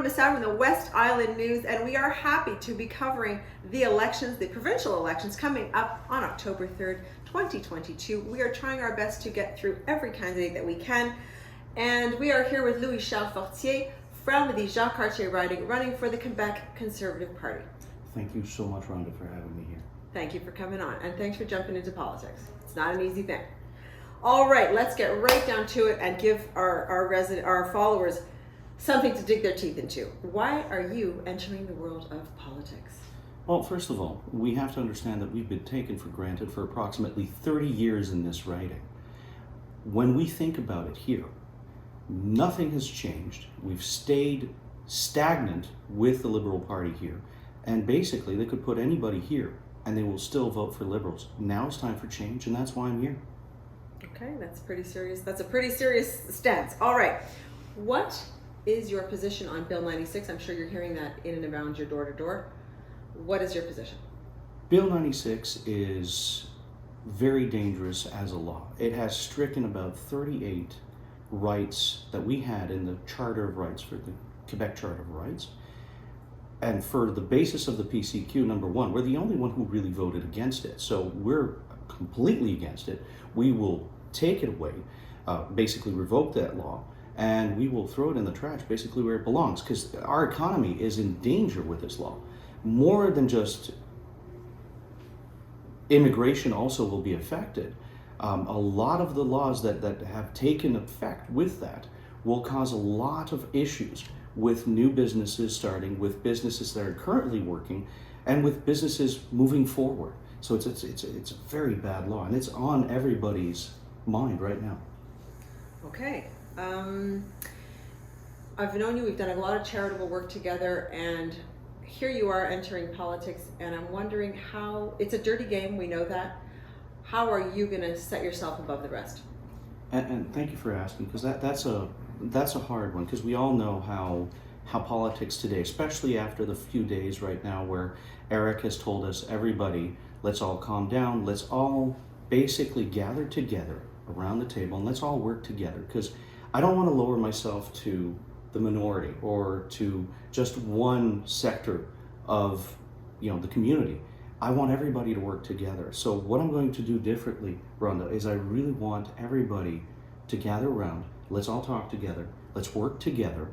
want to miss out on the West Island news, and we are happy to be covering the elections, the provincial elections coming up on October 3rd, 2022. We are trying our best to get through every candidate that we can, and we are here with Louis-Charles Fortier from the Jacques-Cartier riding, running for the Quebec Conservative Party. Thank you so much, Rhonda, for having me here. Thank you for coming on, and thanks for jumping into politics. It's not an easy thing. All right, let's get right down to it and give our followers something to dig their teeth into. Why are you entering the world of politics? Well, first of all, we have to understand that we've been taken for granted for approximately 30 years in this riding. When we think about it here, nothing has changed. We've stayed stagnant with the Liberal Party here. And basically, they could put anybody here and they will still vote for Liberals. Now it's time for change, and that's why I'm here. Okay, that's pretty serious. That's a pretty serious stance. All right. What is your position on Bill 96? I'm sure you're hearing that in and around your door-to-door. What is your position? Bill 96 is very dangerous as a law. It has stricken about 38 rights that we had in the Charter of Rights, for the Quebec Charter of Rights. And for the basis of the PCQ, number one, we're the only one who really voted against it. So we're completely against it. We will take it away, basically revoke that law, and we will throw it in the trash, basically where it belongs, because our economy is in danger with this law. More than just immigration also will be affected. A lot of the laws that have taken effect with that will cause a lot of issues with new businesses starting, with businesses that are currently working, and with businesses moving forward. So it's a very bad law, and it's on everybody's mind right now. Okay. I've known you, we've done a lot of charitable work together, and here you are entering politics, and I'm wondering how, it's a dirty game, we know that. How are you going to set yourself above the rest? And thank you for asking, because that's a hard one, because we all know how politics today, especially after the few days right now where Eric has told us, everybody, let's all calm down, let's all basically gather together around the table and let's all work together, because I don't want to lower myself to the minority or to just one sector of the community. I want everybody to work together. So what I'm going to do differently, Rhonda, is I really want everybody to gather around. Let's all talk together. Let's work together,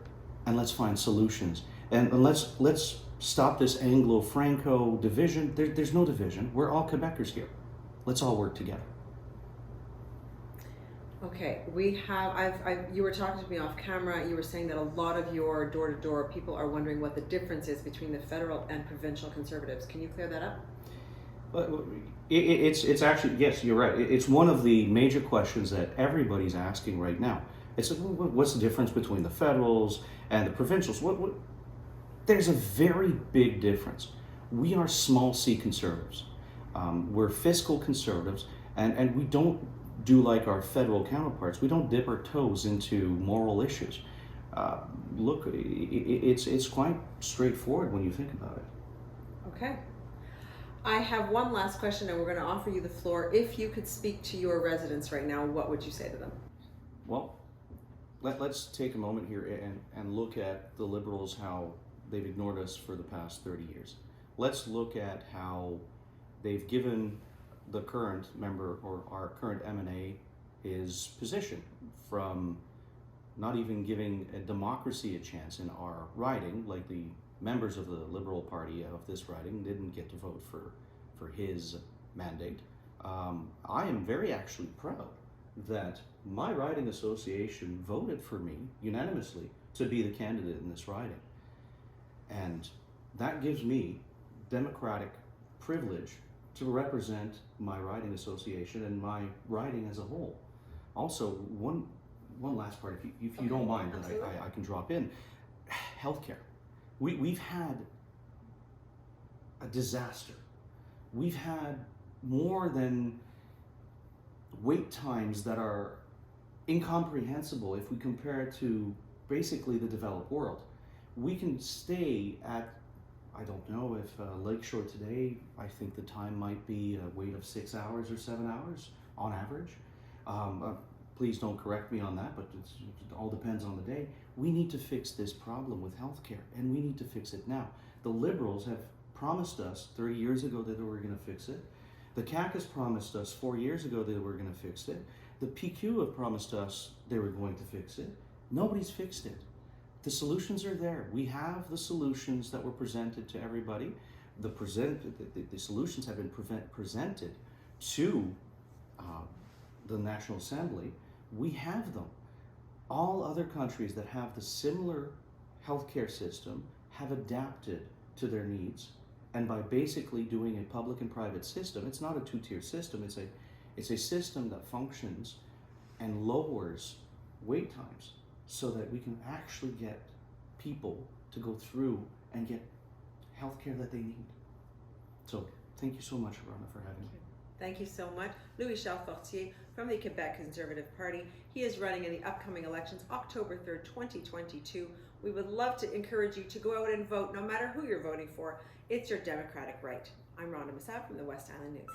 and let's find solutions. And let's stop this Anglo-Franco division. There's no division. We're all Quebecers here. Let's all work together. Okay, you were talking to me off camera. You were saying that a lot of your door-to-door people are wondering what the difference is between the federal and provincial Conservatives. Can you clear that up? It's actually, yes, you're right. It's one of the major questions that everybody's asking right now. It's what's the difference between the federals and the provincials? There's a very big difference. We are small C conservatives. We're fiscal conservatives, and we don't do like our federal counterparts. We don't dip our toes into moral issues. Look, it's quite straightforward when you think about it. Okay. I have one last question, and we're going to offer you the floor. If you could speak to your residents right now, what would you say to them? Well, let's take a moment here and look at the Liberals, how they've ignored us for the past 30 years. Let's look at how they've given the current member, or our current MNA, his position, from not even giving a democracy a chance in our riding, like the members of the Liberal Party of this riding didn't get to vote for his mandate. I am very actually proud that my riding association voted for me unanimously to be the candidate in this riding. And that gives me democratic privilege to represent my riding association and my riding as a whole. Also, one last part, if you don't mind, that I can drop in. Healthcare. We've had a disaster. We've had more than wait times that are incomprehensible if we compare it to basically the developed world. We can stay at, I don't know if Lakeshore today, I think the time might be a wait of 6 hours or 7 hours on average. please don't correct me on that, but it all depends on the day. We need to fix this problem with healthcare, and we need to fix it now. The Liberals have promised us 30 years ago that they were going to fix it. The CAC has promised us 4 years ago that they were going to fix it. The PQ have promised us they were going to fix it. Nobody's fixed it. The solutions are there. We have the solutions that were presented to everybody. The solutions have been presented to the National Assembly. We have them. All other countries that have the similar healthcare system have adapted to their needs, and by basically doing a public and private system, it's not a two-tier system, it's a system that functions and lowers wait times so that we can actually get people to go through and get healthcare that they need. So thank you so much, Rana, for having me. Thank you so much. Louis Fortier from the Quebec Conservative Party. He is running in the upcoming elections, October 3rd, 2022. We would love to encourage you to go out and vote, no matter who you're voting for. It's your democratic right. I'm Rhonda Massad from the West Island News.